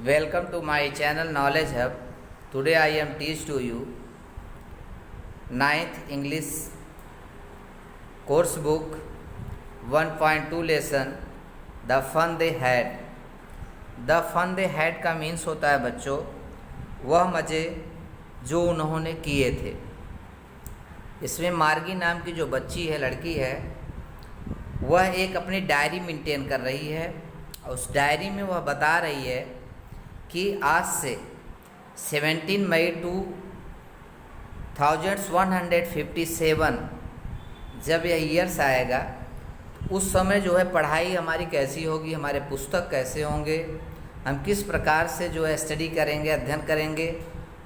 Welcome to my channel Knowledge Hub. Today I am teach to you ninth English course book 1.2 lesson The Fun They Had. The Fun They Had का means होता है बच्चों वह मज़े जो उन्होंने किए थे। इसमें मार्गी नाम की जो बच्ची है, लड़की है, वह एक अपनी डायरी मेंटेन कर रही है। उस डायरी में वह बता रही है कि आज से 17 मई 2157 जब यह ईयर्स आएगा उस समय जो है पढ़ाई हमारी कैसी होगी, हमारे पुस्तक कैसे होंगे, हम किस प्रकार से जो है स्टडी करेंगे, अध्ययन करेंगे,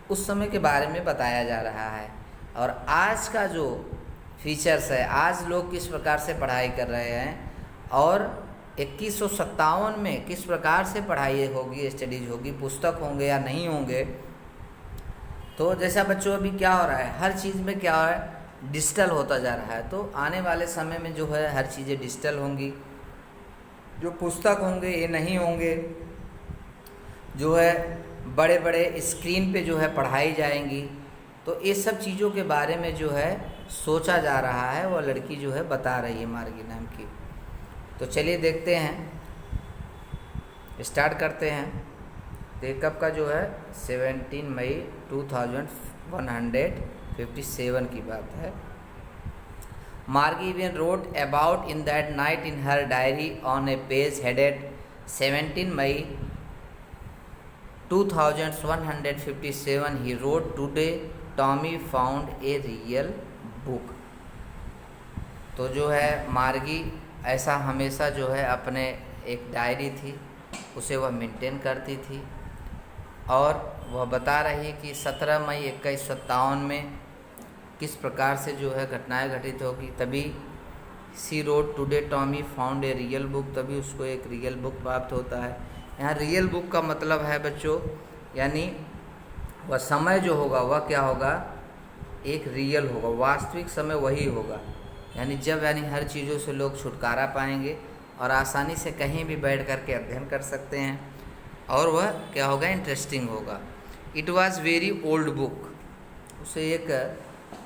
उस समय के बारे में बताया जा रहा है। और आज का जो फीचर्स है, आज लोग किस प्रकार से पढ़ाई कर रहे हैं और 2157 में किस प्रकार से पढ़ाई होगी, स्टडीज होगी, पुस्तक होंगे या नहीं होंगे। तो जैसा बच्चों अभी क्या हो रहा है, हर चीज़ में क्या हो रहा है, डिजिटल होता जा रहा है। तो आने वाले समय में जो है हर चीज़ें डिजिटल होंगी। जो पुस्तक होंगे ये नहीं होंगे, जो है बड़े बड़े स्क्रीन पे जो है पढ़ाई जाएंगी। तो ये सब चीज़ों के बारे में जो है सोचा जा रहा है, वो लड़की जो है बता रही है, मार्गी नाम की। तो चलिए देखते हैं, स्टार्ट करते हैं। तो कब का जो है 17 मई 2157 की बात है। Margie even wrote about in that night in her diary on a page headed 17 May 2157 he wrote today Tommy found a real book. तो जो है मार्गी ऐसा हमेशा जो है अपने एक डायरी थी उसे वह मेंटेन करती थी और वह बता रही है कि 17 मई 2157 में किस प्रकार से जो है घटनाएं घटित होगी। तभी she wrote today Tommy found a real book, तभी उसको एक रियल बुक प्राप्त होता है। यहाँ रियल बुक का मतलब है बच्चों, यानी वह समय जो होगा वह क्या होगा, एक रियल होगा, वास्तविक समय वही होगा। यानी जब हर चीज़ों से लोग छुटकारा पाएंगे और आसानी से कहीं भी बैठ कर के अध्ययन कर सकते हैं और वह क्या होगा, इंटरेस्टिंग होगा। It was very old book, उसे एक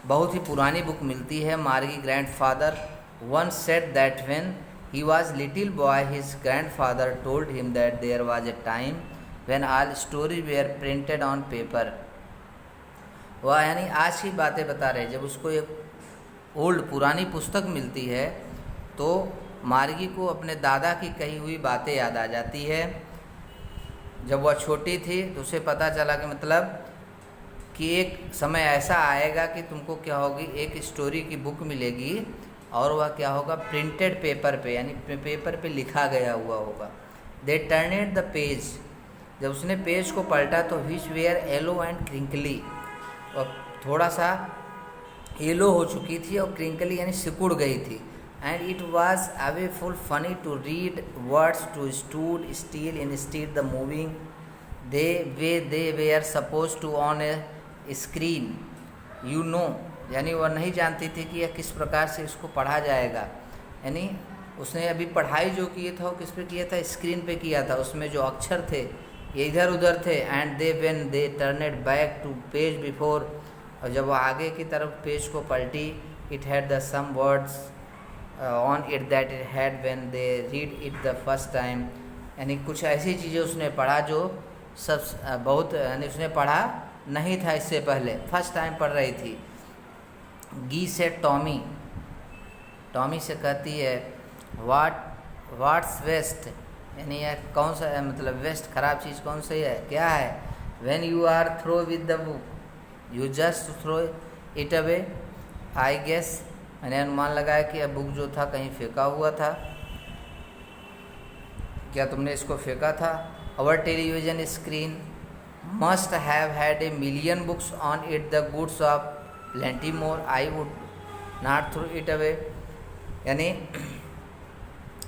बहुत ही पुरानी बुक मिलती है। Margie grandfather once said that when he was little boy his grandfather told him that there was a time when all story were printed on paper. वह यानी आज की बातें बता रहे, जब उसको एक ओल्ड पुरानी पुस्तक मिलती है तो मार्गी को अपने दादा की कही हुई बातें याद आ जाती है। जब वह छोटी थी तो उसे पता चला कि मतलब कि एक समय ऐसा आएगा कि तुमको क्या होगी, एक स्टोरी की बुक मिलेगी और वह क्या होगा, प्रिंटेड पेपर पे, यानी पेपर पे लिखा गया हुआ होगा। दे टर्नेड द पेज, जब उसने पेज को पलटा तो विच वेयर येलो एंड क्रिंकली, और थोड़ा सा येलो हो चुकी थी और क्रिंकली यानी सिकुड़ गई थी। And it was awfully funny to read words to stood still instead the moving they where suppose to on a screen you know. यानी वह नहीं जानती थी कि यह किस प्रकार से इसको पढ़ा जाएगा। यानी उसने अभी पढ़ाई जो किए था वो किस पे किया था, स्क्रीन पे किया था। उसमें जो अक्षर थे ये इधर उधर थे। And they when they turned back to page before, और जब वो आगे की तरफ पेज को पलटी, it had the same words on it that it had when they read it the first time. यानी कुछ ऐसी चीज़ें उसने पढ़ा जो सब बहुत, यानी उसने पढ़ा नहीं था इससे पहले, फर्स्ट टाइम पढ़ रही थी। गी से टॉमी, टॉमी से कहती है व्हाट्स वेस्ट, यानी यह कौन सा है, मतलब वेस्ट खराब चीज़ कौन सी है, क्या है। When you are through with the book you just throw it away. I guess, मैंने अनुमान लगाया कि यह बुक जो था कहीं फेंका हुआ था। क्या तुमने इसको फेंका था। Our television screen must have had a million books on it the goods of plenty more, I would not throw it away. यानी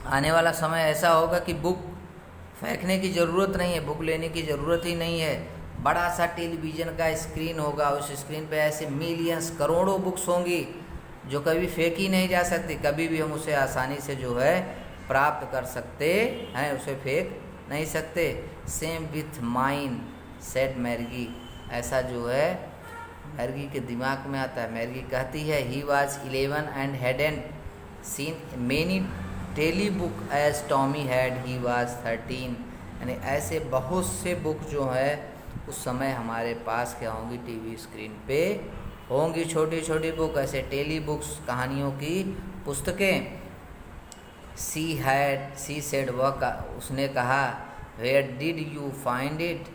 आने वाला समय ऐसा होगा कि बुक फेंकने की ज़रूरत नहीं है, बुक लेने की ज़रूरत ही नहीं है। बड़ा सा टेलीविज़न का स्क्रीन होगा, उस स्क्रीन पे ऐसे मिलियंस करोड़ों बुक्स होंगी जो कभी फेंकी नहीं जा सकती, कभी भी हम उसे आसानी से जो है प्राप्त कर सकते हैं, उसे फेंक नहीं सकते। सेम विथ माइन सेड मैर्गी, ऐसा जो है मैर्गी के दिमाग में आता है। मैर्गी कहती है he was 11 and hadn't seen many telebooks as Tommy had, he was 13। यानी ऐसे बहुत से बुक जो है उस समय हमारे पास क्या होंगी, टीवी स्क्रीन पे होंगी, छोटी छोटी बुक, ऐसे टेली बुक्स, कहानियों की पुस्तकें। सी सेड, वह उसने कहा, where did you find it,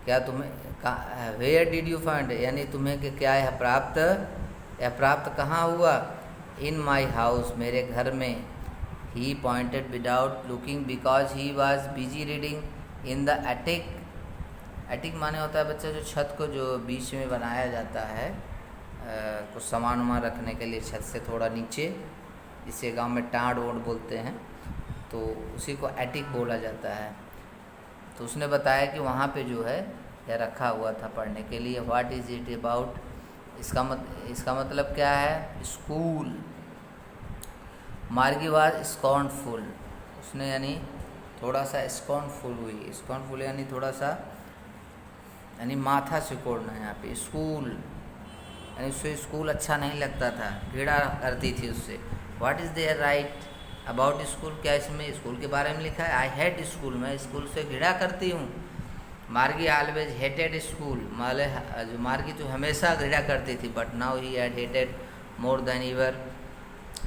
क्या तुम्हें, वेयर डिड यू फाइंड, यानी तुम्हें कि क्या यह प्राप्त कहाँ हुआ। इन माई हाउस, मेरे घर में। He pointed without looking because he was busy reading in the attic. Attic माने होता है बच्चा जो छत को जो बीच में बनाया जाता है कुछ सामान वामान रखने के लिए, छत से थोड़ा नीचे, जिसे गांव में टाँड़ ओढ़ बोलते हैं, तो उसी को एटिक बोला जाता है। तो उसने बताया कि वहाँ पे जो है यह रखा हुआ था पढ़ने के लिए। व्हाट इज़ इट अबाउट, इसका मतलब क्या है, स्कूल। मार्गी वाज स्कॉर्नफुल, उसने यानी थोड़ा सा स्कॉर्नफुल हुई। स्कॉर्नफुल यानी थोड़ा सा, यानी माथा सिकोड़ना यहाँ पे। स्कूल यानी उससे स्कूल अच्छा नहीं लगता था, घृणा करती थी उससे। What is there write about school, क्या इसमें स्कूल के बारे में लिखा है। आई हेट स्कूल, मैं स्कूल से घृणा करती हूँ। मार्गी ऑलवेज हेटेड स्कूल, मार्गी तो हमेशा घृणा करती थी, but now he had hated more than ever,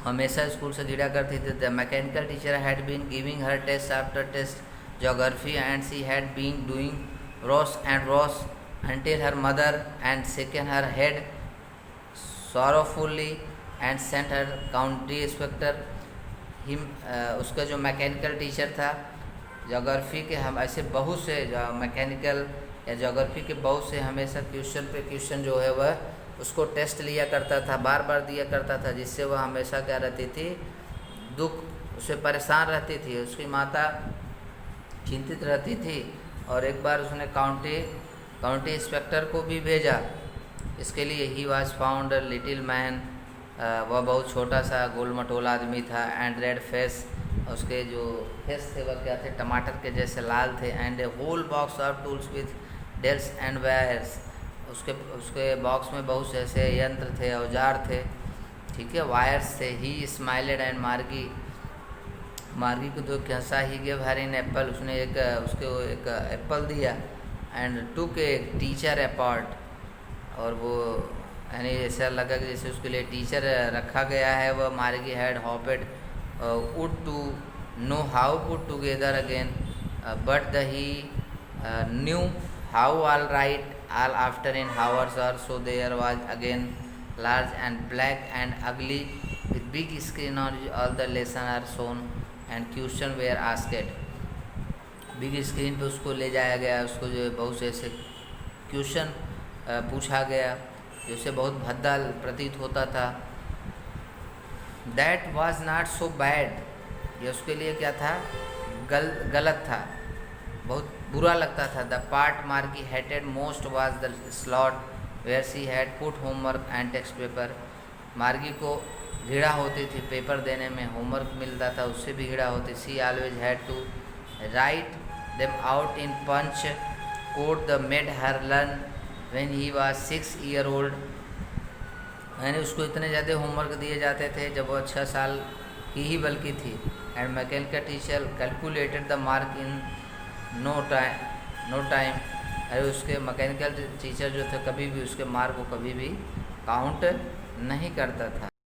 हमेशा स्कूल से घृणा करती थी। The mechanical teacher had been giving her test after test geography and she had been doing worse and worse until her mother and shaken her head sorrowfully and sent her county inspector him। उसका जो mechanical teacher था, geography के, हम ऐसे बहुत से mechanical या geography के बहुत से हमेशा क्वेश्चन पे क्वेश्चन जो है वह उसको टेस्ट लिया करता था, बार बार दिया करता था, जिससे वह हमेशा क्या रहती थी, दुख, उससे परेशान रहती थी। उसकी माता चिंतित रहती थी। और एक बार उसने काउंटी इंस्पेक्टर को भी भेजा इसके लिए। He was found little man, वह बहुत छोटा सा गोल मटोल आदमी था। एंड रेड फेस, उसके जो फेस थे वह क्या थे, टमाटर के जैसे लाल थे। And a whole box of tools with dials and wires, उसके बॉक्स में बहुत से ऐसे यंत्र थे, औजार थे, ठीक है, वायर्स थे। ही स्माइलेड एंड मार्गी को तो कैसा, ही गिव हर इन एप्पल, उसने उसको एक एप्पल दिया। And took a teacher apart, और वो यानी ऐसा लगा कि जैसे उसके लिए टीचर रखा गया है। वह Margie had hoped would to know how put together again, but the he knew how all right all after in hours or so there was again large and black and ugly with big screen on all the lesson are shown and question were asked। Big screen पे उसको ले जाया गया, उसको जो बहुत से ऐसे क्वेश्चन पूछा गया जो उसे बहुत भद्दा प्रतीत होता था। That was not so bad, ये उसके लिए क्या था, गलत था, बहुत बुरा लगता था। The part Margie hated most was the slot where she had put homework and text paper. Margie को घृणा होती थी पेपर देने में, होमवर्क मिलता था उससे भी घृणा होती। She always had to write them out in punch code the made her learn when he was 6 years old। यानी उसको इतने ज़्यादा होमवर्क दिए जाते थे जब वह 6 साल की ही बल्कि थी। And mechanical teacher calculated the mark in no time. अरे उसके मैकेनिकल टीचर जो थे कभी भी उसके मार्क को कभी भी काउंट नहीं करता था।